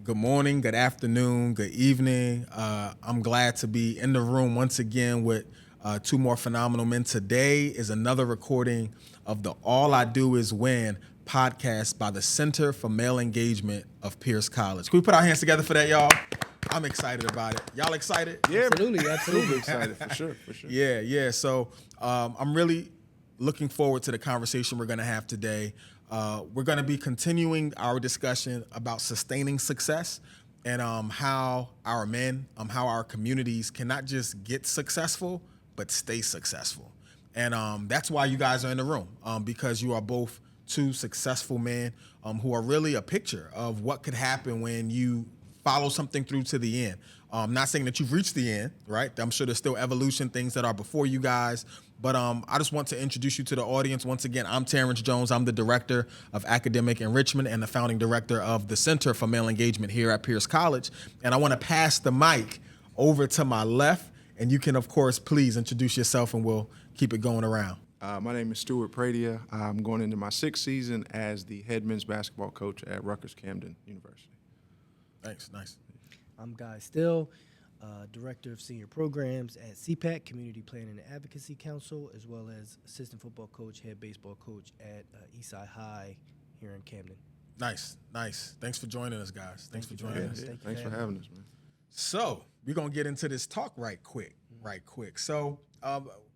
Good morning, good afternoon, good evening. I'm glad to be in the room once again with two more phenomenal men. Today is another recording of the All I Do Is Win podcast by the Center for Male Engagement of Pierce College. Can we put our hands together for that, y'all? I'm excited about it. Y'all excited? Yeah, Absolutely. excited for sure. Yeah. So I'm really looking forward to the conversation we're going to have today. We're going to be continuing our discussion about sustaining success and how our men, how our communities can not just get successful, but stay successful. And that's why you guys are in the room, because you are both two successful men who are really a picture of what could happen when you follow something through to the end. I'm not saying that you've reached the end, right? I'm sure there's still evolution, things that are before you guys. But I just want to introduce you to the audience. Once again, I'm Terrence Jones. I'm the Director of Academic Enrichment and the Founding Director of the Center for Male Engagement here at Pierce College. And I want to pass the mic over to my left. And you can, of course, please introduce yourself and we'll keep it going around. My name is Stewart Pradia. I'm going into my 6th season as the head men's basketball coach at Rutgers-Camden University. Thanks, nice. I'm Guy Still, Director of Senior Programs at CPAC, Community Planning and Advocacy Council, as well as Assistant Football Coach, Head Baseball Coach at Eastside High here in Camden. Nice. Thanks for joining us, guys. Thanks for joining us. Thanks for having us, man. So we're going to get into this talk right quick. So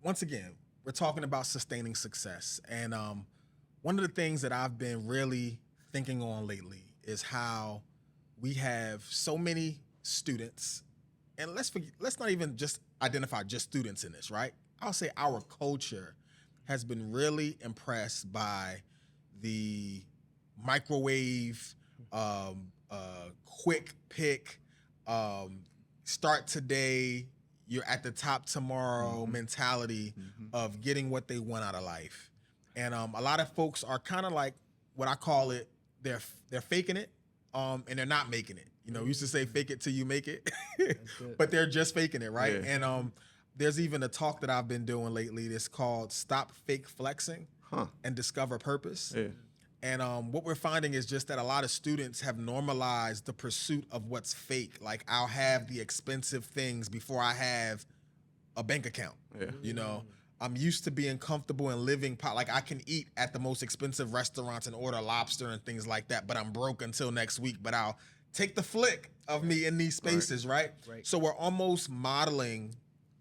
once again, we're talking about sustaining success. And one of the things that I've been really thinking on lately is how we have so many students, and let's not even just identify just students in this, right? I'll say our culture has been really impressed by the microwave, quick pick, start today, you're at the top tomorrow mentality of getting what they want out of life. And a lot of folks are kind of like what I call it, they're faking it. And they're not making it. You know, we used to say fake it till you make it, but they're just faking it, right? Yeah. And there's even a talk that I've been doing lately that's called Stop Fake Flexing and Discover Purpose. Yeah. And what we're finding is just that a lot of students have normalized the pursuit of what's fake. Like, I'll have the expensive things before I have a bank account, you know? I'm used to being comfortable and living, like I can eat at the most expensive restaurants and order lobster and things like that, but I'm broke until next week, but I'll take the flick of me in these spaces, right? So we're almost modeling,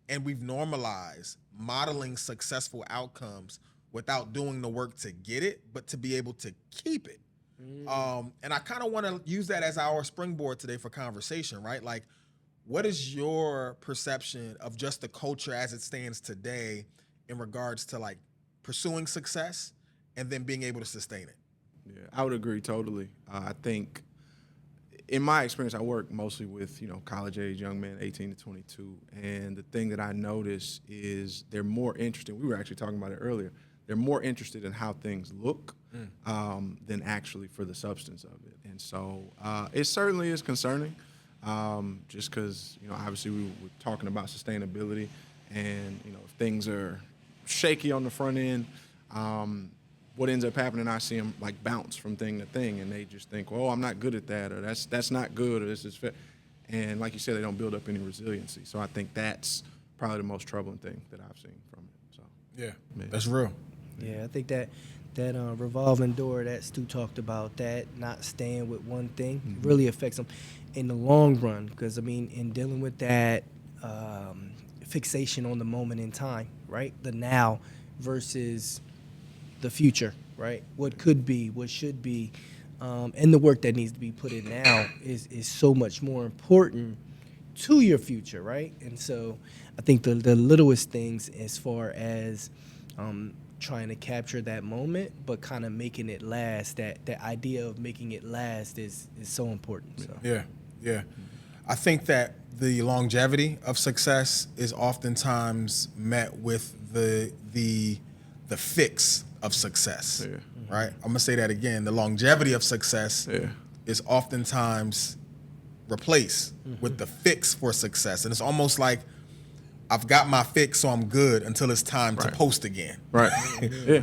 and we've normalized modeling successful outcomes without doing the work to get it, but to be able to keep it. And I kind of want to use that as our springboard today for conversation, right? Like, what is your perception of just the culture as it stands today in regards to like pursuing success and then being able to sustain it? Yeah, I would agree totally. I think in my experience, I work mostly with, college age young men, 18 to 22. And the thing that I notice is they're more interested. We were actually talking about it earlier. They're more interested in how things look than actually for the substance of it. And so it certainly is concerning. Just because, obviously we were talking about sustainability and, if things are shaky on the front end, what ends up happening, I see them like bounce from thing to thing and they just think, well, I'm not good at that, or that's not good, or this is fit. And like you said, they don't build up any resiliency. So I think that's probably the most troubling thing that I've seen from it. So yeah. That's real. Yeah, I think that revolving door that Stu talked about, that not staying with one thing, really affects them in the long run. Because, in dealing with that fixation on the moment in time, right? The now versus the future, right? What could be, what should be, and the work that needs to be put in now is so much more important to your future, right? And so I think the littlest things as far as trying to capture that moment, but kind of making it last, that idea of making it last is so important. So. Yeah. I think that the longevity of success is oftentimes met with the fix of success, right? I'm gonna say that again. The longevity of success is oftentimes replaced with the fix for success. And it's almost like I've got my fix, so I'm good until it's time to post again. Right.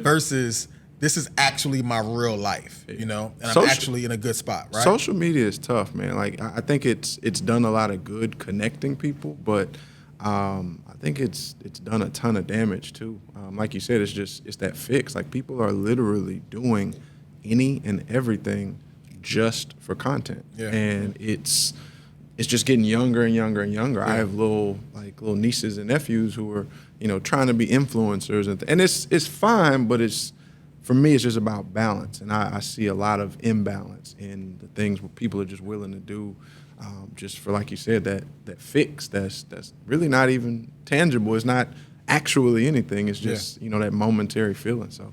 Versus this is actually my real life, you know, and I'm actually in a good spot, right? Social media is tough, man. Like I think it's done a lot of good connecting people, but I think it's done a ton of damage too. Like you said, it's that fix. Like people are literally doing any and everything just for content, and it's just getting younger and younger and younger. I have little nieces and nephews who are, you know, trying to be influencers, and it's fine, but for me, it's just about balance, and I see a lot of imbalance in the things where people are just willing to do, just for, like you said, that fix that's really not even tangible. It's not actually anything. It's just you know, that momentary feeling. So,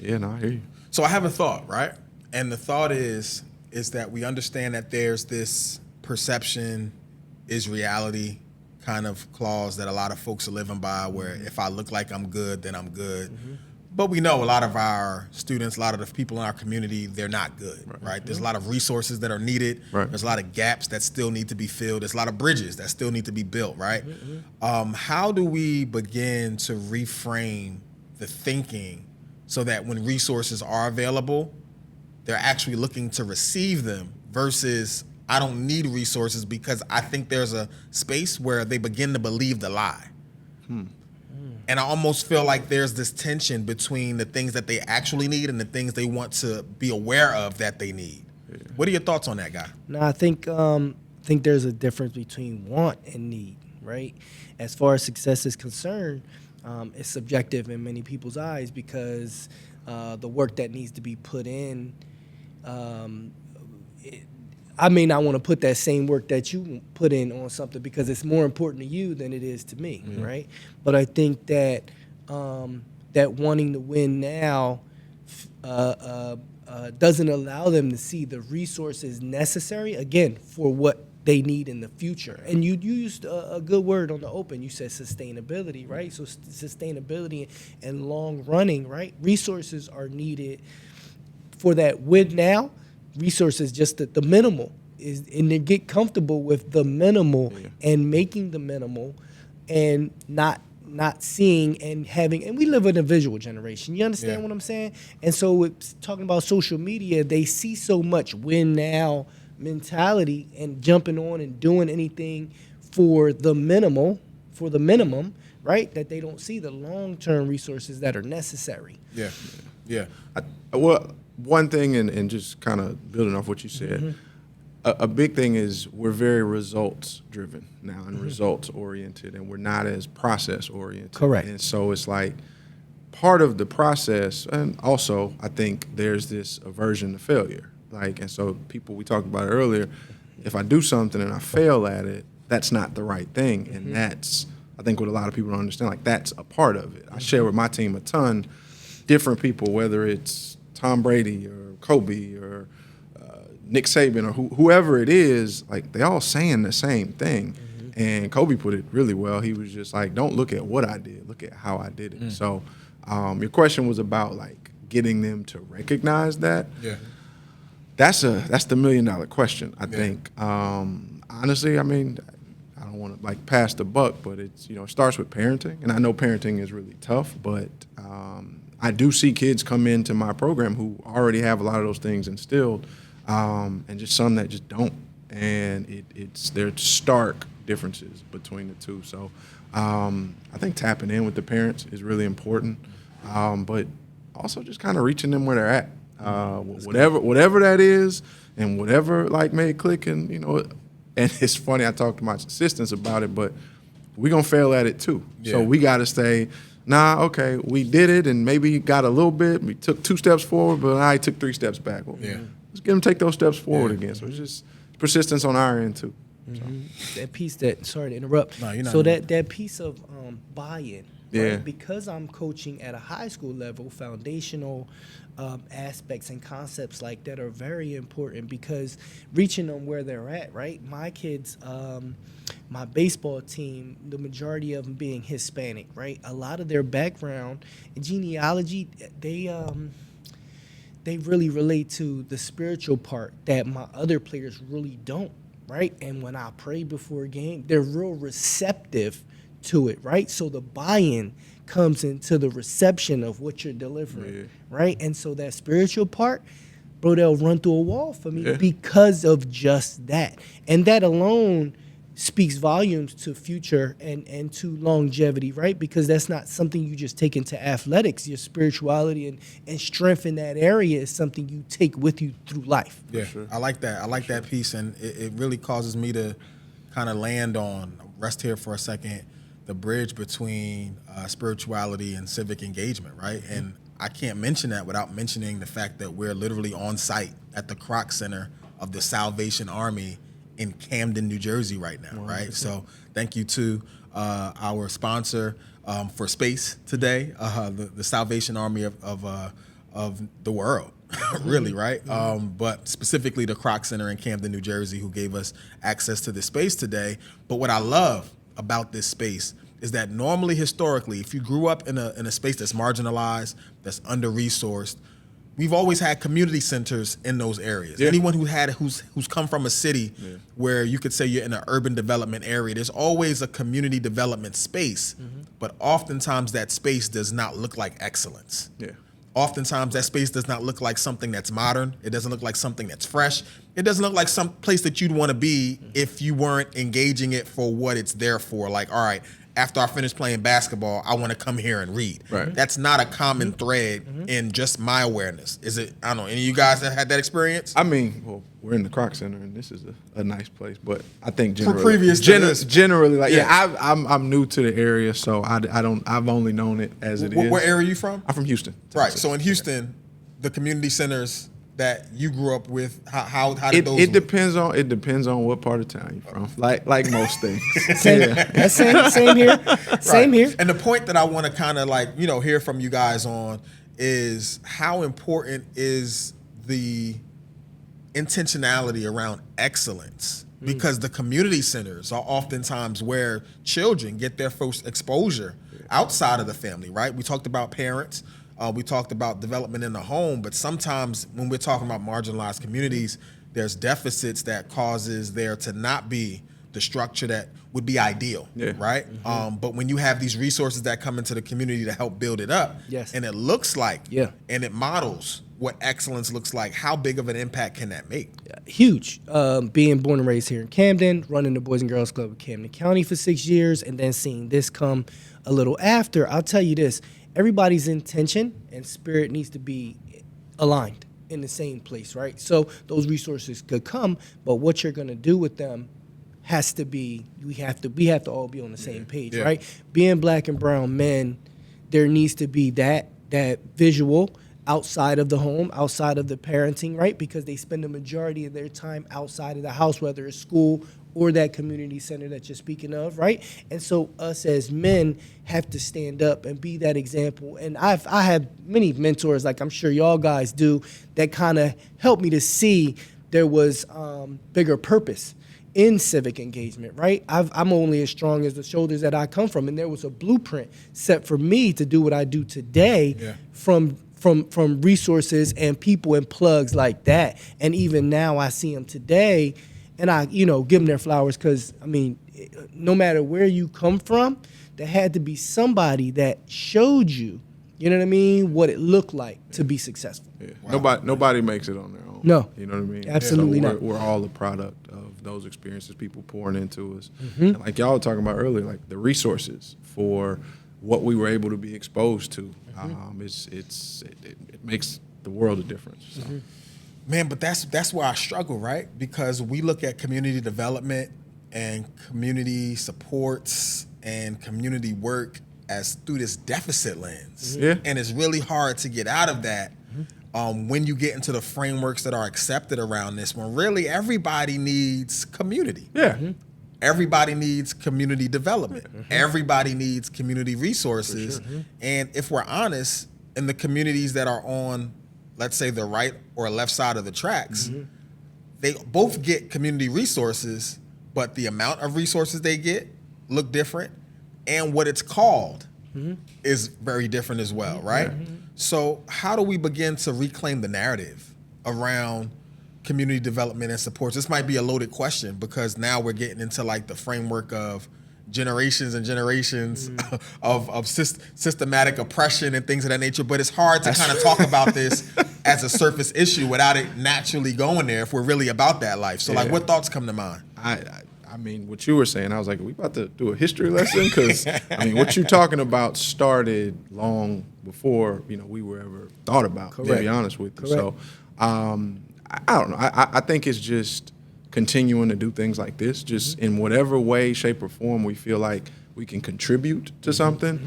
yeah, no, I hear you. So I have a thought, right? And the thought is that we understand that there's this perception is reality kind of clause that a lot of folks are living by, where if I look like I'm good, then I'm good. But we know a lot of our students, a lot of the people in our community, they're not good, right? There's a lot of resources that are needed. There's a lot of gaps that still need to be filled. There's a lot of bridges that still need to be built, right? How do we begin to reframe the thinking so that when resources are available, they're actually looking to receive them versus I don't need resources because I think there's a space where they begin to believe the lie. And I almost feel like there's this tension between the things that they actually need and the things they want to be aware of that they need. What are your thoughts on that, guy? No, I think there's a difference between want and need, right? As far as success is concerned, it's subjective in many people's eyes because the work that needs to be put in, I may not want to put that same work that you put in on something because it's more important to you than it is to me, right? But I think that that wanting to win now doesn't allow them to see the resources necessary, again, for what they need in the future. And you used a good word on the open. You said sustainability, right? So sustainability and long running, right? Resources are needed for that win now. Resources just the minimal is, and to get comfortable with the minimal and making the minimal and not seeing and having, and we live in a visual generation. You understand what I'm saying? And so with talking about social media, they see so much win now mentality and jumping on and doing anything for the minimum, right? That they don't see the long-term resources that are necessary. Well, one thing, and just kind of building off what you said, a big thing is we're very results-driven now and results-oriented, and we're not as process-oriented. Correct. And so it's like part of the process, and also I think there's this aversion to failure. Like, and so people, we talked about it earlier, if I do something and I fail at it, that's not the right thing. And that's, I think, what a lot of people don't understand. Like, that's a part of it. I share with my team a ton, different people, whether it's Tom Brady or Kobe or Nick Saban or whoever it is, like, they all saying the same thing. And Kobe put it really well. He was just like, don't look at what I did, look at how I did it. So your question was about, like, getting them to recognize that. That's the $1 million question, I think. Honestly, I mean, I don't want to, like, pass the buck, but it's, you know, it starts with parenting. And I know parenting is really tough, but I do see kids come into my program who already have a lot of those things instilled, and just some that just don't. And there's stark differences between the two. So I think tapping in with the parents is really important, but also just kind of reaching them where they're at. Whatever that is, and whatever, like, may click, and, you know, and it's funny, I talked to my assistants about it, but we're going to fail at it too. So we got to say, nah, okay, we did it, and maybe got a little bit, we took 2 steps forward, but I took 3 steps back. Well, let's get them to take those steps forward again. So it's just persistence on our end too. That piece sorry to interrupt. No, you're not. So that piece of buy-in, Yeah. right? Because I'm coaching at a high school level, foundational aspects and concepts like that are very important because reaching them where they're at, right? My kids, my baseball team, the majority of them being Hispanic, right? A lot of their background and genealogy, they really relate to the spiritual part that my other players really don't, right? And when I pray before a game, they're real receptive to it, right? So the buy-in comes into the reception of what you're delivering, right? And so that spiritual part, bro, they'll run through a wall for me because of just that. And that alone speaks volumes to future and to longevity, right? Because that's not something you just take into athletics. Your spirituality and strength in that area is something you take with you through life. Yeah, sure. I like that. I like that piece, and it really causes me to kind of rest here for a second, the bridge between spirituality and civic engagement, right? And I can't mention that without mentioning the fact that we're literally on site at the Kroc Center of the Salvation Army in Camden, New Jersey right now, right? So thank you to our sponsor for space today, the Salvation Army of the world, really, right? But specifically the Kroc Center in Camden, New Jersey, who gave us access to this space today. But what I love about this space is that normally, historically, if you grew up in a space that's marginalized, that's under-resourced, we've always had community centers in those areas. Yeah. Anyone who's come from a city where you could say you're in an urban development area, there's always a community development space, but oftentimes that space does not look like excellence. Yeah. Oftentimes that space does not look like something that's modern. It doesn't look like something that's fresh. It doesn't look like some place that you'd want to be if you weren't engaging it for what it's there for. Like, all right, after I finish playing basketball, I want to come here and read. Right. That's not a common thread in just my awareness. Is it? I don't know. Any of you guys that had that experience? I mean, well, we're in the Kroc Center, and this is a nice place. But I think generally, like I'm new to the area, so I've only known it as it is. Where area are you from? I'm from Houston, Texas. Right. So in Houston, the community centers that you grew up with, how did those? It depends on what part of town you're from. Like most things. Same here. Same here. And the point that I want to kind of hear from you guys on is how important is the intentionality around excellence, because the community centers are oftentimes where children get their first exposure outside of the family, right? We talked about parents. We talked about development in the home, but sometimes when we're talking about marginalized communities, there's deficits that causes there to not be the structure that would be ideal, right? But when you have these resources that come into the community to help build it up, and it looks like, and it models what excellence looks like, how big of an impact can that make? Huge. Being born and raised here in Camden, running the Boys and Girls Club of Camden County for 6 years, and then seeing this come a little after, I'll tell you this. Everybody's intention and spirit needs to be aligned in the same place, right? So those resources could come, but what you're going to do with them has to be, we have to all be on the same page, right? Being black and brown men, there needs to be that visual outside of the home, outside of the parenting, right? Because they spend the majority of their time outside of the house, whether it's school or that community center that you're speaking of, right? And so us as men have to stand up and be that example. And I have many mentors, like I'm sure y'all guys do, that kind of help me to see there was bigger purpose in civic engagement, right? I'm only as strong as the shoulders that I come from, and there was a blueprint set for me to do what I do today from resources and people and plugs like that. And even now I see them today, and I, give them their flowers, because, I mean, no matter where you come from, there had to be somebody that showed you, you know what I mean, what it looked like to be successful. Yeah. Wow. Nobody makes it on their own. No. You know what I mean? Absolutely so not. We're all a product of those experiences, people pouring into us. And like y'all were talking about earlier, like the resources for what we were able to be exposed to, it makes the world a difference. So. Man, but that's where I struggle, right? Because we look at community development and community supports and community work as through this deficit lens. And it's really hard to get out of that when you get into the frameworks that are accepted around this, when really everybody needs community. Everybody needs community development. Everybody needs community resources. And if we're honest, in the communities that are on, let's say, the right or left side of the tracks, they both get community resources, but the amount of resources they get look different, and what it's called is very different as well, right? So how do we begin to reclaim the narrative around community development and supports? This might be a loaded question, because now we're getting into like the framework of generations and generations of systematic oppression and things of that nature. But it's hard to kind of talk about this as a surface issue without it naturally going there if we're really about that life. So, like, what thoughts come to mind? I mean, what you were saying, I was like, are we about to do a history lesson? Because, I mean, what you're talking about started long before, we were ever thought about, to be honest with you. So, I don't know. I think it's just continuing to do things like this, just in whatever way, shape, or form we feel like we can contribute to something,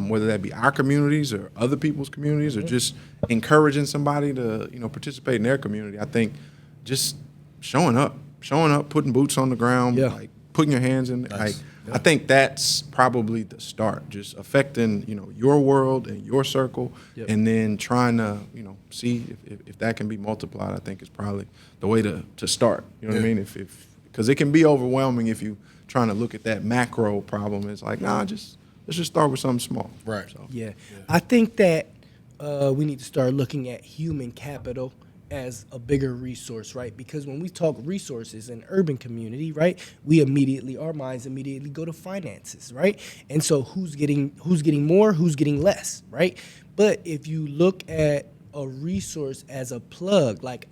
whether that be our communities or other people's communities, or just encouraging somebody to, participate in their community. I think just showing up, putting boots on the ground, like putting your hands in. Nice. I think that's probably the start, just affecting, your world and your circle, and then trying to, see if that can be multiplied. I think is probably the way to start. You know what I mean? Because it can be overwhelming if you trying to look at that macro problem. It's like, let's just start with something small. Right. So. Yeah. I think that we need to start looking at human capital as a bigger resource, right? Because when we talk resources in urban community, right, our minds immediately go to finances, right? And so who's getting more, who's getting less, right? But if you look at a resource as a plug, like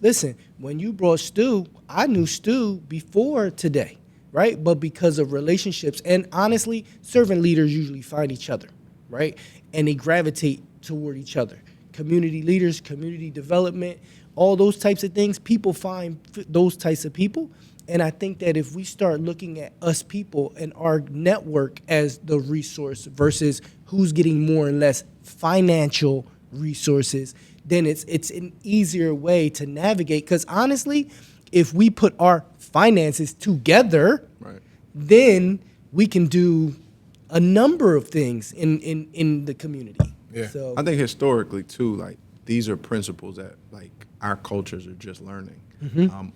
listen, when you brought Stu, I knew Stu before today, right? But because of relationships, and honestly, servant leaders usually find each other, right? And they gravitate toward each other. Community leaders, community development, all those types of things, people find those types of people. And I think that if we start looking at us people and our network as the resource versus who's getting more and less financial resources, then it's an easier way to navigate. Because honestly, if we put our finances together, then we can do a number of things in the community. Yeah. So I think historically too, like these are principles that like our cultures are just learning.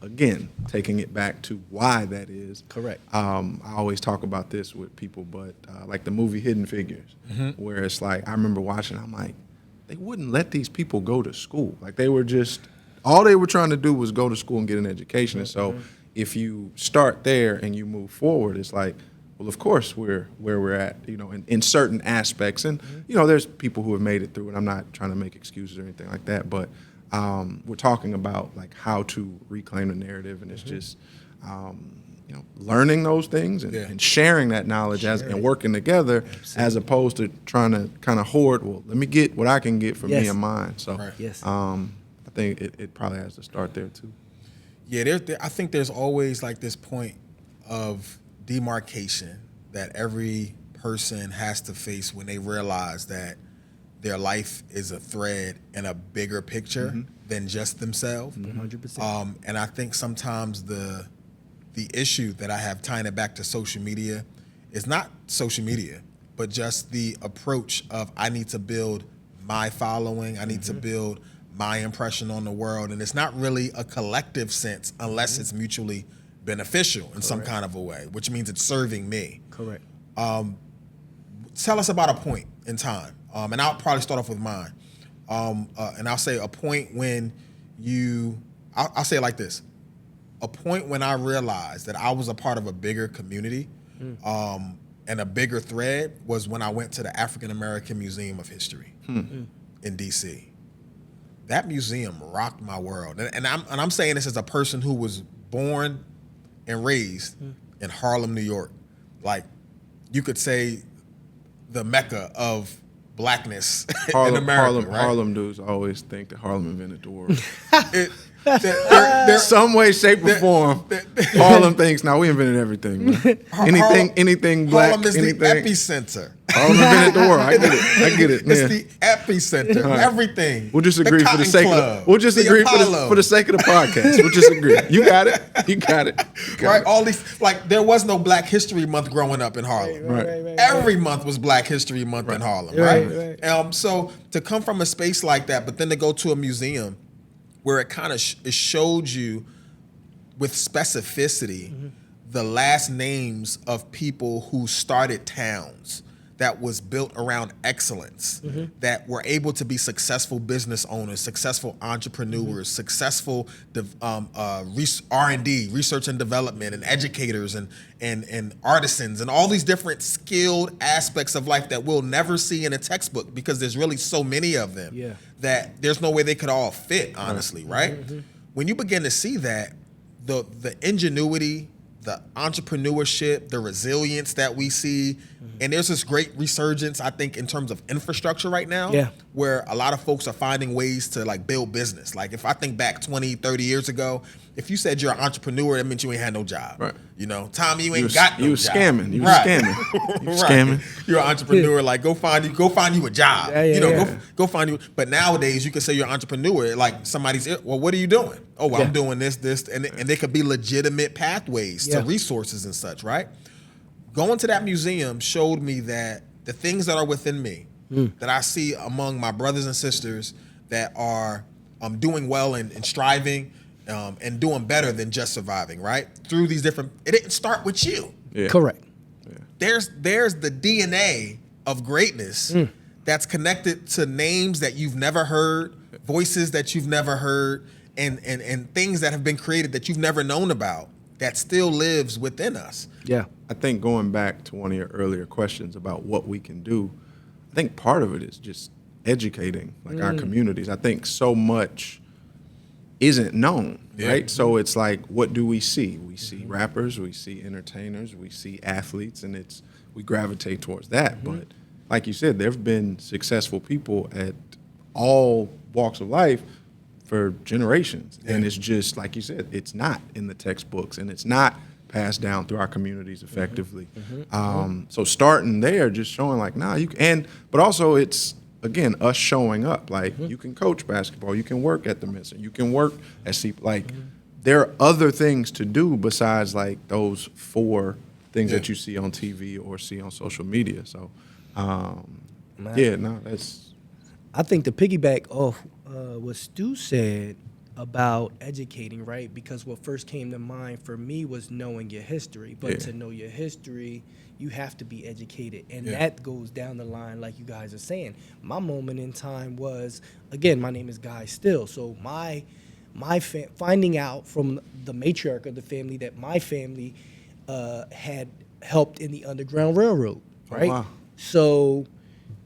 Again, taking it back to why that is. Correct. I always talk about this with people, but like the movie Hidden Figures, where it's like I remember watching. I'm like, they wouldn't let these people go to school. Like they were just all they were trying to do was go to school and get an education. And so if you start there and you move forward, it's like, well, of course we're where we're at, in certain aspects. And, there's people who have made it through, and I'm not trying to make excuses or anything like that, but we're talking about like how to reclaim the narrative, and it's just, learning those things and sharing that knowledge and working together as opposed to trying to kind of hoard, well, let me get what I can get for me and mine. So I think it probably has to start there too. Yeah, I think there's always like this point of demarcation that every person has to face when they realize that their life is a thread in a bigger picture than just themselves. 100%. And I think sometimes the issue that I have tying it back to social media is not social media, but just the approach of I need to build my following, I need to build my impression on the world, and it's not really a collective sense unless it's mutually beneficial in some kind of a way, which means it's serving me. Correct. Tell us about a point in time, and I'll probably start off with mine. And I'll say a point when I'll say it like this: a point when I realized that I was a part of a bigger community, and a bigger thread was when I went to the African American Museum of History in D.C. That museum rocked my world, and I'm saying this as a person who was born and raised in Harlem, New York. Like, you could say the Mecca of blackness in America, right? Harlem dudes always think that Harlem invented the world. They're Some way, shape, or form. Harlem thinks, now we invented everything, man. Anything black, Harlem is anything. the epicenter. Harlem invented the world. I get it. It's Yeah. the epicenter. Right. Everything. We'll just The agree for the Cotton sake Club, of we'll just the agree Apollo. for the sake of the podcast. We'll just agree. You got it. Right, all these, like, there was no Black History Month growing up in Harlem. Right. Every month was Black History Month in Harlem, right? So to come from a space like that, but then to go to a museum where it kind of it showed you with specificity the last names of people who started towns, that was built around excellence, that were able to be successful business owners, successful entrepreneurs, successful R&D, research and development, and educators and artisans, and all these different skilled aspects of life that we'll never see in a textbook because there's really so many of them that there's no way they could all fit, honestly, right? When you begin to see that, the ingenuity, the entrepreneurship, the resilience that we see, and there's this great resurgence, I think, in terms of infrastructure right now, where a lot of folks are finding ways to like build business. Like if I think back 20, 30 years ago, if you said you're an entrepreneur, that meant you ain't had no job. Right. You know, Tommy, you ain't got no job. You was scamming. You was scamming. You was scamming. You're an entrepreneur. Like go find you a job. Go find you. But nowadays you can say you're an entrepreneur. Like somebody's, well, what are you doing? Oh, well, I'm doing this, and they could be legitimate pathways to resources and such, right? Going to that museum showed me that the things that are within me, that I see among my brothers and sisters that are doing well and striving and doing better than just surviving, right? Through these different, it didn't start with you. Yeah. Correct. Yeah. There's the DNA of greatness that's connected to names that you've never heard, voices that you've never heard, and things that have been created that you've never known about that still lives within us. Yeah. I think going back to one of your earlier questions about what we can do, I think part of it is just educating like our communities. I think so much isn't known, right? So it's like, what do we see? We see rappers, we see entertainers, we see athletes, and we gravitate towards that. But like you said, there have been successful people at all walks of life for generations. And it's just, like you said, it's not in the textbooks, and it's not passed down through our communities effectively. So starting there, just showing like, nah, you can, but also it's, again, us showing up. Like, you can coach basketball, you can work at the Mensa, you can work at there are other things to do besides like those 4 things that you see on TV or see on social media. So, that's. I think to piggyback off what Stu said about educating, right? Because what first came to mind for me was knowing your history. But to know your history, you have to be educated. And that goes down the line, like you guys are saying. My moment in time was, again, my name is Guy Still. So finding out from the matriarch of the family that my family had helped in the Underground Railroad, right? Oh, wow. So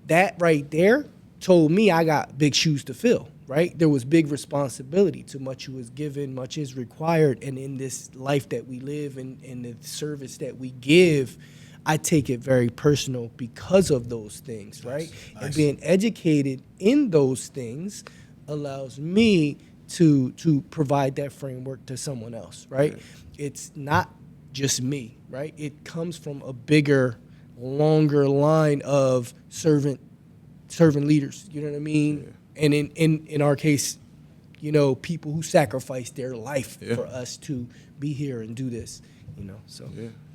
that right there told me I got big shoes to fill, right? There was big responsibility. Too much was given, much is required. And in this life that we live and in the service that we give, I take it very personal because of those things, right? Nice. And being educated in those things allows me to provide that framework to someone else, right? It's not just me, right? It comes from a bigger, longer line of servant leaders, you know what I mean? And in our case, you know, people who sacrificed their life for us to be here and do this, you know, so.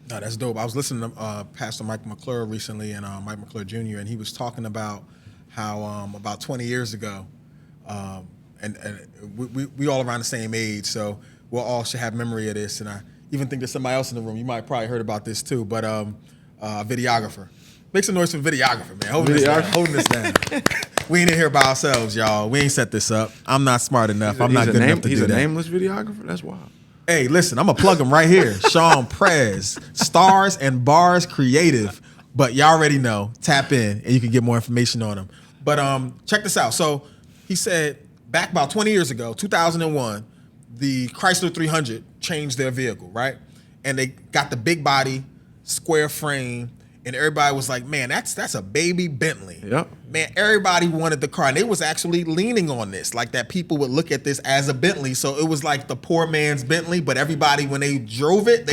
No, that's dope. I was listening to Pastor Mike McClure recently, and Mike McClure Jr., and he was talking about how about 20 years ago, and we all around the same age, so we all should have memory of this, and I even think there's somebody else in the room, you might probably heard about this too, but a videographer. Make some noise for videographer, man. Holding this down. We ain't in here by ourselves, y'all. We ain't set this up. I'm not smart enough. I'm not good enough to do that. He's a nameless videographer? That's wild. Hey, listen, I'm going to plug him right here. Sean Prez, Stars and Bars Creative. But y'all already know. Tap in, and you can get more information on him. But check this out. So he said back about 20 years ago, 2001, the Chrysler 300 changed their vehicle, right? And they got the big body, square frame, and everybody was like, man, that's a baby Bentley. Yep. Man, everybody wanted the car. And they was actually leaning on this, like that people would look at this as a Bentley. So it was like the poor man's Bentley, but everybody, when they drove it,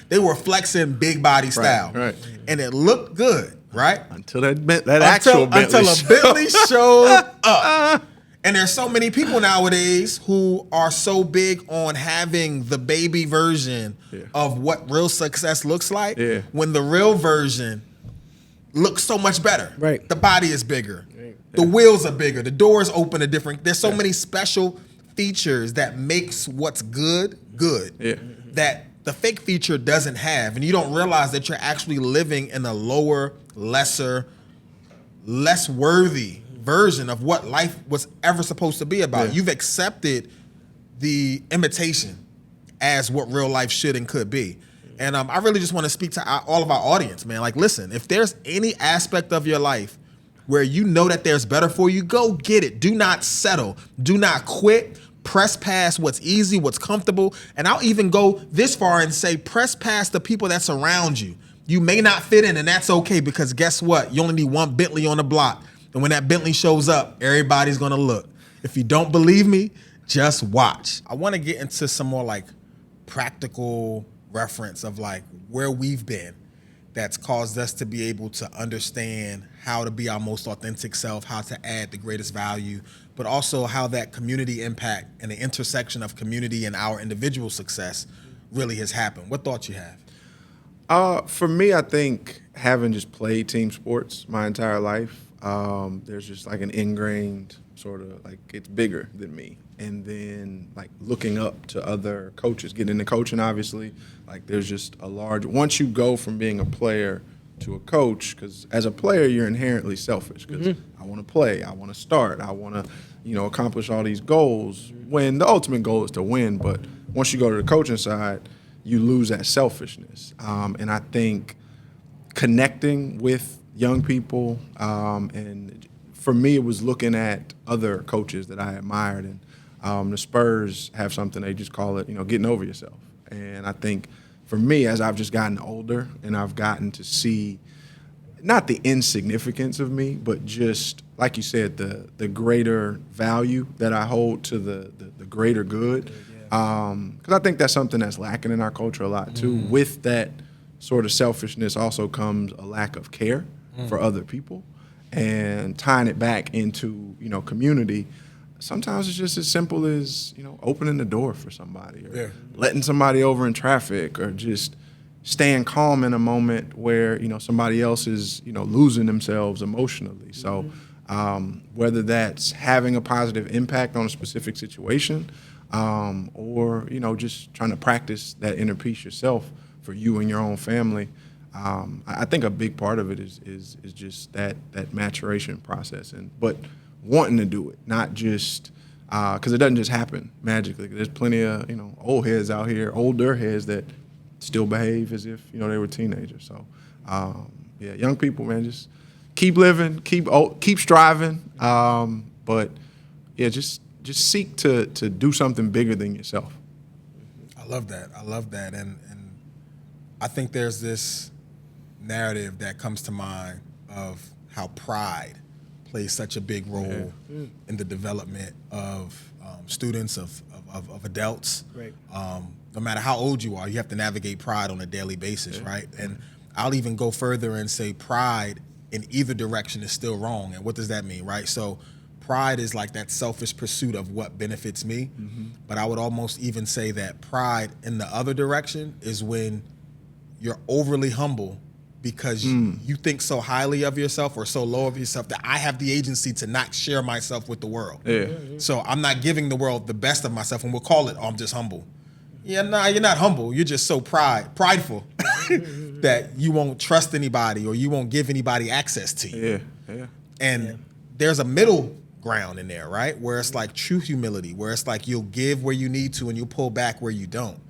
they were flexing big body style. Right. And it looked good, right? Until actual Bentley Until a Bentley showed up. And there's so many people nowadays who are so big on having the baby version of what real success looks like when the real version looks so much better. Right. The body is bigger. Right. The wheels are bigger. The doors open a different. There's so many special features that makes what's good that the fake feature doesn't have. And you don't realize that you're actually living in a lower, lesser less worthy version of what life was ever supposed to be about. Yeah. You've accepted the imitation as what real life should and could be. And I really just want to speak to all of our audience, man. Like, listen, if there's any aspect of your life where you know that there's better for you, go get it. Do not settle. Do not quit. Press past what's easy, what's comfortable. And I'll even go this far and say, press past the people that surround you. You may not fit in, and that's okay, because guess what? You only need one Bentley on the block. And when that Bentley shows up, everybody's going to look. If you don't believe me, just watch. I want to get into some more like practical reference of like where we've been that's caused us to be able to understand how to be our most authentic self, how to add the greatest value, but also how that community impact and the intersection of community and our individual success really has happened. What thoughts you have? For me, I think having just played team sports my entire life, there's just like an ingrained sort of like it's bigger than me. And then like looking up to other coaches, getting into coaching, obviously, like there's just a large, once you go from being a player to a coach, because as a player, you're inherently selfish because I want to play, I want to start, I want to, accomplish all these goals when the ultimate goal is to win. But once you go to the coaching side, you lose that selfishness. And I think connecting with young people, and for me, it was looking at other coaches that I admired. And the Spurs have something, they just call it, getting over yourself. And I think for me, as I've just gotten older and I've gotten to see not the insignificance of me, but just, like you said, the greater value that I hold to the greater good. Because I think that's something that's lacking in our culture a lot, too. With that sort of selfishness also comes a lack of care for other people. And tying it back into, community, sometimes it's just as simple as, opening the door for somebody or letting somebody over in traffic or just staying calm in a moment where, somebody else is, losing themselves emotionally. So whether that's having a positive impact on a specific situation or, just trying to practice that inner peace yourself for you and your own family, I think a big part of it is just that maturation process, but wanting to do it, not just because it doesn't just happen magically. There's plenty of old heads out here, older heads that still behave as if they were teenagers. So young people, man, just keep living, keep striving, but just seek to do something bigger than yourself. I love that, and I think there's this narrative that comes to mind of how pride plays such a big role in the development of students, of adults. Right. No matter how old you are, you have to navigate pride on a daily basis, right? And I'll even go further and say pride in either direction is still wrong. And what does that mean, right? So pride is like that selfish pursuit of what benefits me. But I would almost even say that pride in the other direction is when you're overly humble because you think so highly of yourself or so low of yourself that I have the agency to not share myself with the world. So I'm not giving the world the best of myself, and we'll call it, I'm just humble. Yeah, nah, you're not humble. You're just so prideful that you won't trust anybody or you won't give anybody access to you. And there's a middle ground in there, right? Where it's like true humility, where it's like you'll give where you need to and you'll pull back where you don't.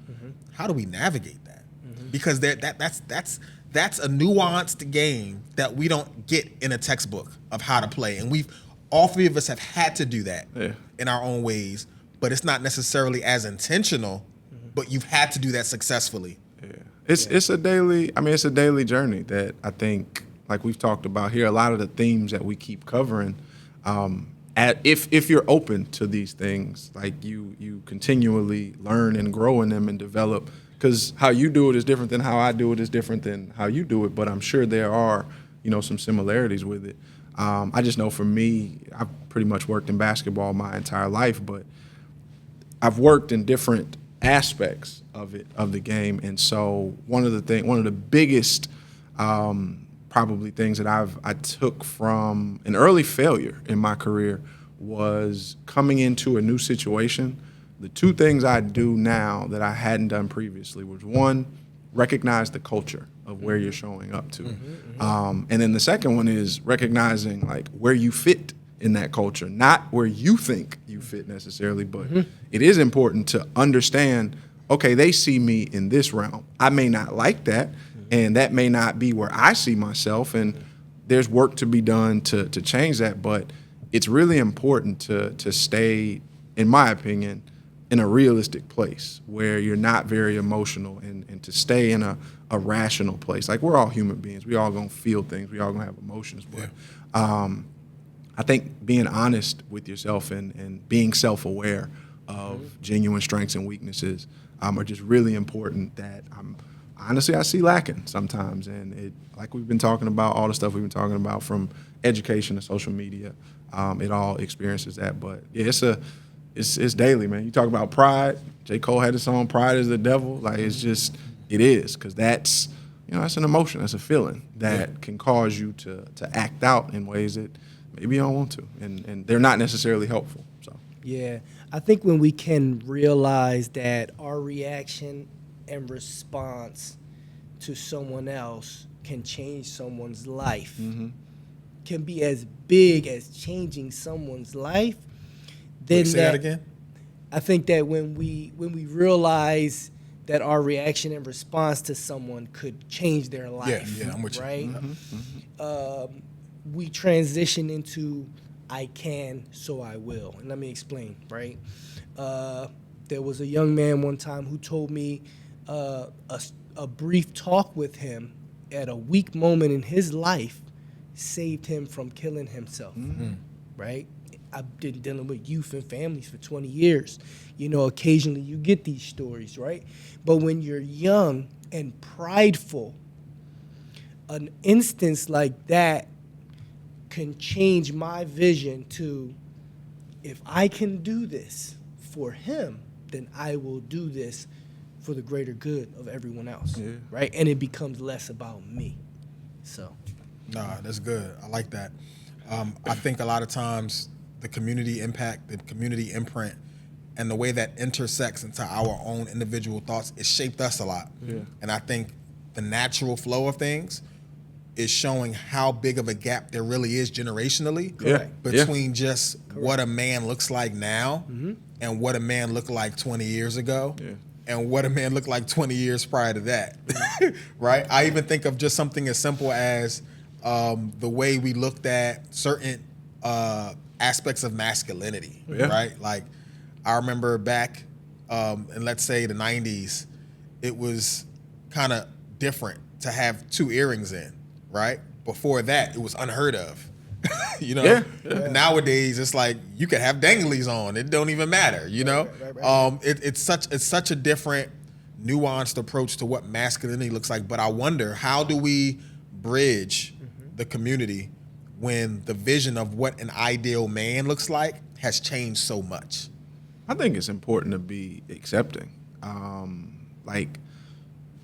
How do we navigate that? Because that's a nuanced game that we don't get in a textbook of how to play. And all three of us have had to do that in our own ways, but it's not necessarily as intentional, but you've had to do that successfully. It's a daily journey that I think, like we've talked about here, a lot of the themes that we keep covering, if you're open to these things, like you continually learn and grow in them and develop. Because how you do it is different than how I do it is different than how you do it, but I'm sure there are, some similarities with it. I just know for me, I've pretty much worked in basketball my entire life, but I've worked in different aspects of the game, and so one of the biggest probably things that I took from an early failure in my career was coming into a new situation. The two things I do now that I hadn't done previously was, one, recognize the culture of where you're showing up to. And then the second one is recognizing like where you fit in that culture, not where you think you fit necessarily, but it is important to understand, okay, they see me in this realm. I may not like that, and that may not be where I see myself, and there's work to be done to change that, but it's really important to stay, in my opinion, in a realistic place where you're not very emotional, and to stay in a rational place. Like, we're all human beings. We all gonna feel things. We all gonna have emotions. But I think being honest with yourself and being self-aware of genuine strengths and weaknesses are just really important that honestly I see lacking sometimes. And it, like we've been talking about, all the stuff we've been talking about from education to social media, it all experiences that. But yeah, it's daily, man. You talk about pride. J. Cole had a song, "Pride is the Devil." Like, it's just, it is, because that's, that's an emotion, that's a feeling that can cause you to act out in ways that maybe you don't want to, and they're not necessarily helpful. So Yeah, I think when we can realize that our reaction and response to someone else can change someone's life, can be as big as changing someone's life, then Say that again? I think that when we realize that our reaction and response to someone could change their life, Yeah, I'm with you. right? We transition into "I can, so I will." And let me explain, right? There was a young man one time who told me a brief talk with him at a weak moment in his life saved him from killing himself, right? I've been dealing with youth and families for 20 years. Occasionally you get these stories, right? But when you're young and prideful, an instance like that can change my vision to, if I can do this for him, then I will do this for the greater good of everyone else, right? And it becomes less about me. So, Nah, that's good. I like that. I think a lot of times the community impact, the community imprint, and the way that intersects into our own individual thoughts, it shaped us a lot. And I think the natural flow of things is showing how big of a gap there really is generationally between just what a man looks like now and what a man looked like 20 years ago and what a man looked like 20 years prior to that, right? I even think of just something as simple as the way we looked at certain aspects of masculinity, right? Like, I remember back in, let's say, the 90s, it was kind of different to have 2 earrings in, right? Before that, it was unheard of. Nowadays it's like you could have danglies on, it don't even matter. It's such a different, nuanced approach to what masculinity looks like. But I wonder, how do we bridge the community when the vision of what an ideal man looks like has changed so much? I think it's important to be accepting.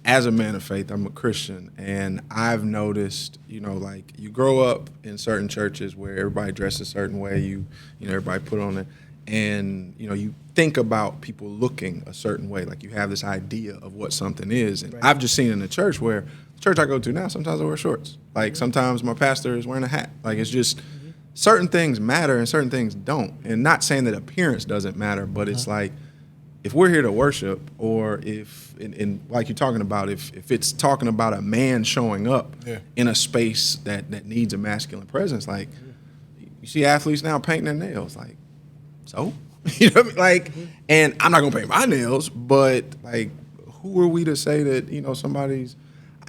As a man of faith, I'm a Christian, and I've noticed, like, you grow up in certain churches where everybody dresses a certain way, everybody put on it, and, you think about people looking a certain way, like you have this idea of what something is. And I've just seen in the church where, the church I go to now, sometimes I wear shorts. Like, sometimes my pastor is wearing a hat. Like, it's just, certain things matter and certain things don't. And not saying that appearance doesn't matter, but it's like, if we're here to worship, or if, like you're talking about, if it's talking about a man showing up in a space that needs a masculine presence, like, you see athletes now painting their nails, like, so? You know what I mean? Like, and I'm not gonna paint my nails, but like, who are we to say that, somebody's,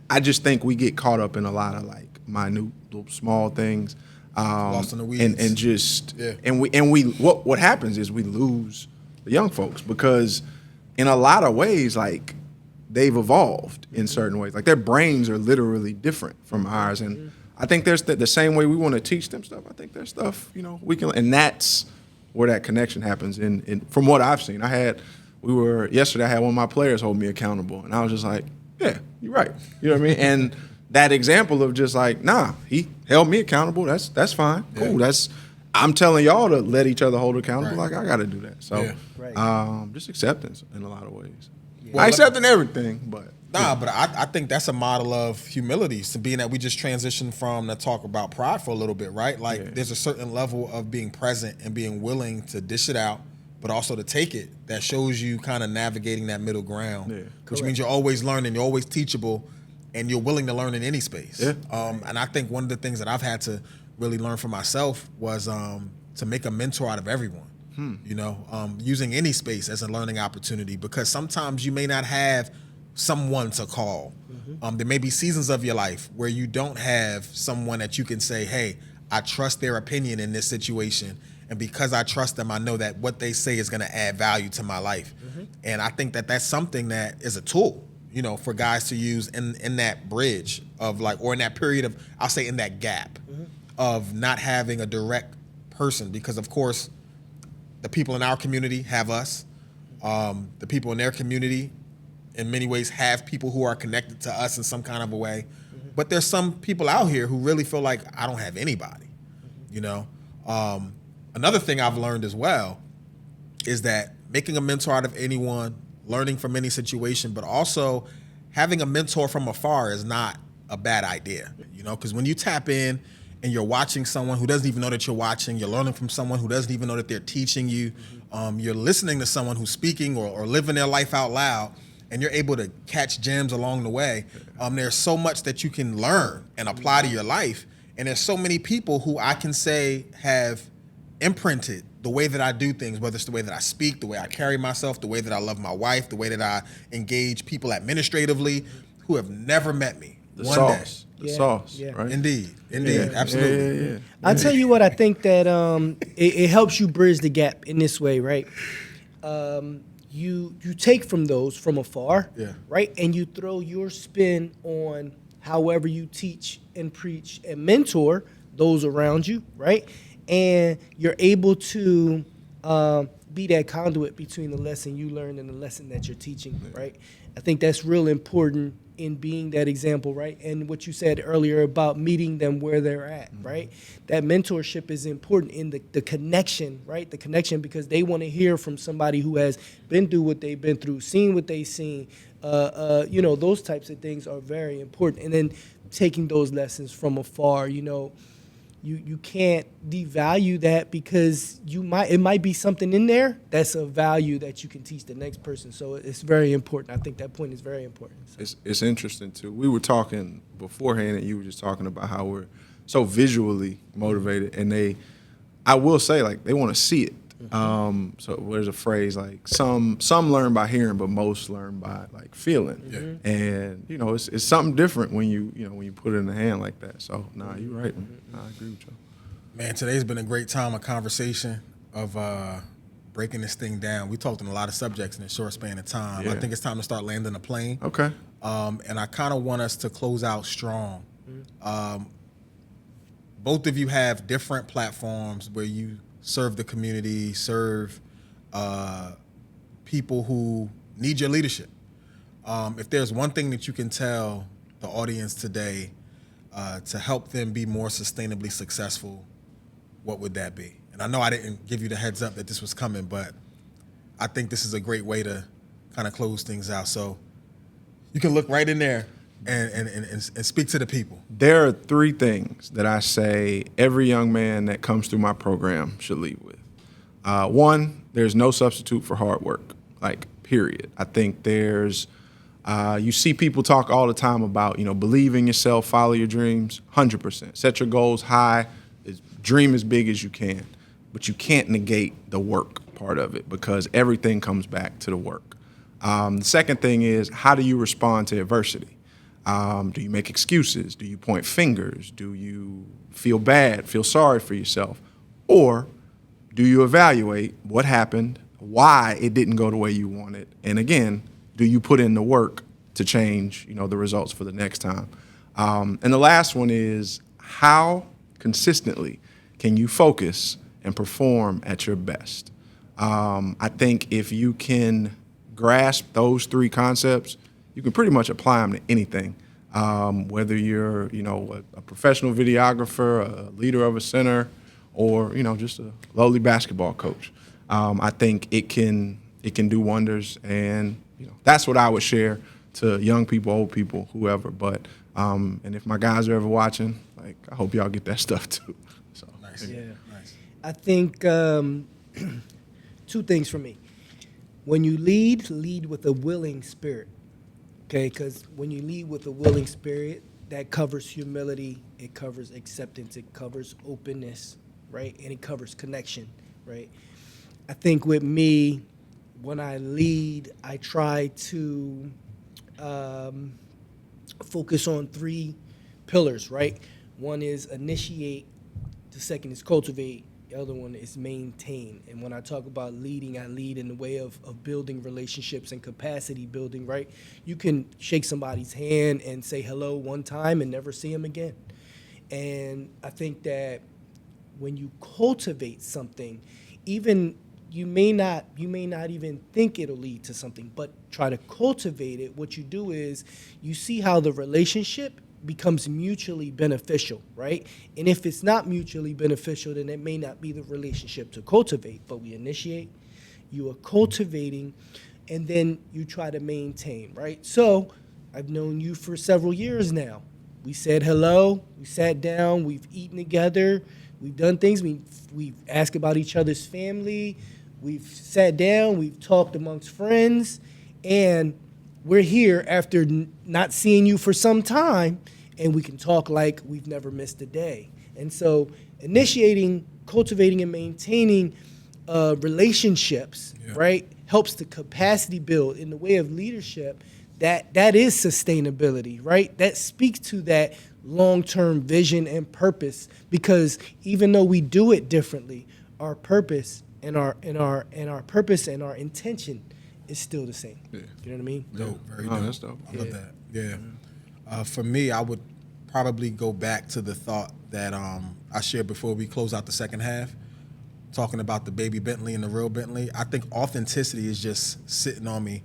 I just think we get caught up in a lot of like minute, little small things. Lost in the weeds. And just, and we what happens is we lose the young folks, because in a lot of ways, like, they've evolved in certain ways. Like, their brains are literally different from ours. And I think there's the same way we want to teach them stuff. I think there's stuff, we can, and that's where that connection happens. And from what I've seen, yesterday I had one of my players hold me accountable, and I was just like, yeah, you're right. You know what I mean? And that example of just like, nah, he held me accountable. That's fine. Cool. I'm telling y'all to let each other hold accountable. Like, I got to do that. So, just acceptance in a lot of ways. I accept in everything, but Nah, but I think that's a model of humility. So being that we just transitioned from to talk about pride for a little bit, right? Like there's a certain level of being present and being willing to dish it out, but also to take it that shows you kind of navigating that middle ground, which means you're always learning, you're always teachable, and you're willing to learn in any space. And I think one of the things that I've had to really learn for myself was to make a mentor out of everyone. You know, using any space as a learning opportunity, because sometimes you may not have someone to call. There may be seasons of your life where you don't have someone that you can say, hey, I trust their opinion in this situation. And because I trust them, I know that what they say is going to add value to my life. And I think that that's something that is a tool, you know, for guys to use in that bridge of like, or in that period of, I'll say in that gap of not having a direct person. Because of course, the people in our community have us. The people in their community in many ways have people who are connected to us in some kind of a way. But there's some people out here who really feel like I don't have anybody, you know? Another thing I've learned as well is that making a mentor out of anyone, learning from any situation, but also having a mentor from afar is not a bad idea, you know? Because when you tap in and you're watching someone who doesn't even know that you're watching, you're learning from someone who doesn't even know that they're teaching you, you're listening to someone who's speaking or living their life out loud, and you're able to catch gems along the way. There's so much that you can learn and apply to your life. And there's so many people who I can say have imprinted the way that I do things, whether it's the way that I speak, the way I carry myself, the way that I love my wife, the way that I engage people administratively, who have never met me. The sauce, right? Indeed, absolutely. I'll tell you what, I think that it helps you bridge the gap in this way, right? You take from those from afar, right? And you throw your spin on however you teach and preach and mentor those around you, right? And you're able to be that conduit between the lesson you learned and the lesson that you're teaching, right? I think that's real important in being that example, right? And what you said earlier about meeting them where they're at, right? That mentorship is important in the connection, right? The connection, because they want to hear from somebody who has been through what they've been through, seen what they've seen. You know, those types of things are very important. And then taking those lessons from afar, you know, you can't devalue that, because it might be something in there that's a value that you can teach the next person. So it's very important. I think that point is very important. So. It's interesting too. We were talking beforehand, and you were just talking about how we're so visually motivated, and I will say, like, they want to see it. So there's a phrase like some learn by hearing, but most learn by like feeling. And you know, it's something different when you put it in the hand like that. So you're right. I agree with you. Man, today's been a great time of conversation of breaking this thing down. We talked on a lot of subjects in a short span of time. I think it's time to start landing a plane. Okay. And I kind of want us to close out strong. Both of you have different platforms where you serve the community, serve people who need your leadership. If there's one thing that you can tell the audience today to help them be more sustainably successful, what would that be? And I know I didn't give you the heads up that this was coming, but I think this is a great way to kind of close things out. So you can look right in there and speak to the people. There are 3 things that I say every young man that comes through my program should leave with. 1, there's no substitute for hard work, like, period. I think there's, you see people talk all the time about, believe in yourself, follow your dreams, 100%. Set your goals high, dream as big as you can, but you can't negate the work part of it, because everything comes back to the work. The second thing is, how do you respond to adversity? Do you make excuses? Do you point fingers? Do you feel bad, feel sorry for yourself? Or do you evaluate what happened, why it didn't go the way you wanted? And again, do you put in the work to change, the results for the next time? And the last one is, how consistently can you focus and perform at your best? I think if you can grasp those 3 concepts, you can pretty much apply them to anything, whether you're, a professional videographer, a leader of a center, or, just a lowly basketball coach. I think it can do wonders, and that's what I would share to young people, old people, whoever. But and if my guys are ever watching, like, I hope y'all get that stuff too. So Nice. Yeah. Nice. I think two things for me. When you lead with a willing spirit. Okay, because when you lead with a willing spirit, that covers humility, it covers acceptance, it covers openness, right? And it covers connection, right? I think with me, when I lead, I try to focus on three pillars, right? One is initiate, the second is cultivate, the other one is maintain. And when I talk about leading, I lead in the way of building relationships and capacity building, right? You can shake somebody's hand and say hello one time and never see them again. And I think that when you cultivate something, even you may not even think it'll lead to something, but try to cultivate it. What you do is you see how the relationship becomes mutually beneficial, right? And if it's not mutually beneficial, then it may not be the relationship to cultivate. But we initiate, you are cultivating, and then you try to maintain, right? So I've known you for several years now. We said hello, we sat down, we've eaten together, we've done things, we've asked about each other's family, we've sat down, we've talked amongst friends, and we're here after not seeing you for some time, and we can talk like we've never missed a day. And so initiating, cultivating, and maintaining relationships, right, helps the capacity build in the way of leadership. That is sustainability, right? That speaks to that long-term vision and purpose, because even though we do it differently, our purpose and our purpose and our intention is still the same. Yeah. You know what I mean? Dope. Very Oh, dope. that's dope. I love that. Yeah. For me, I would probably go back to the thought that I shared before we close out the second half, talking about the baby Bentley and the real Bentley. I think authenticity is just sitting on me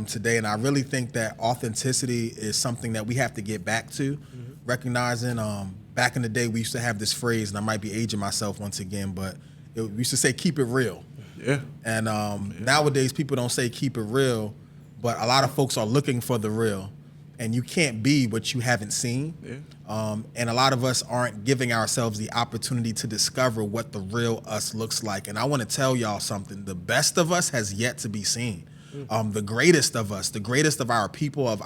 today, and I really think that authenticity is something that we have to get back to, recognizing back in the day we used to have this phrase, and I might be aging myself once again, but we used to say keep it real. Yeah. And nowadays people don't say keep it real, but a lot of folks are looking for the real, and you can't be what you haven't seen. Yeah. And a lot of us aren't giving ourselves the opportunity to discover what the real us looks like. And I want to tell y'all something: the best of us has yet to be seen. The greatest of us, the greatest of our people, of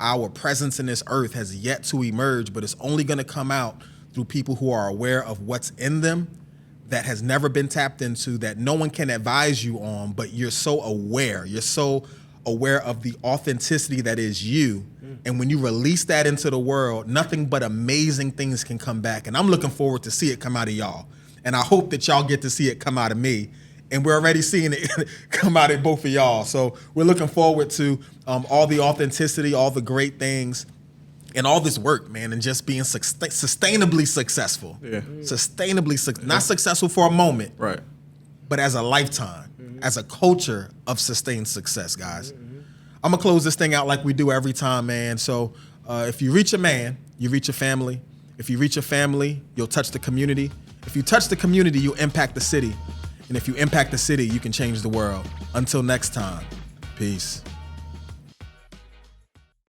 our presence in this earth has yet to emerge, but it's only going to come out through people who are aware of what's in them that has never been tapped into, that no one can advise you on, but you're so aware. You're so aware of the authenticity that is you. And when you release that into the world, nothing but amazing things can come back. And I'm looking forward to see it come out of y'all. And I hope that y'all get to see it come out of me. And we're already seeing it come out of both of y'all. So we're looking forward to all the authenticity, all the great things, and all this work, man, and just being sustainably successful. Yeah. Not successful for a moment, Right. but as a lifetime, as a culture of sustained success, guys. I'm going to close this thing out like we do every time, man. So if you reach a man, you reach a family. If you reach a family, you'll touch the community. If you touch the community, you'll impact the city. And if you impact the city, you can change the world. Until next time, peace.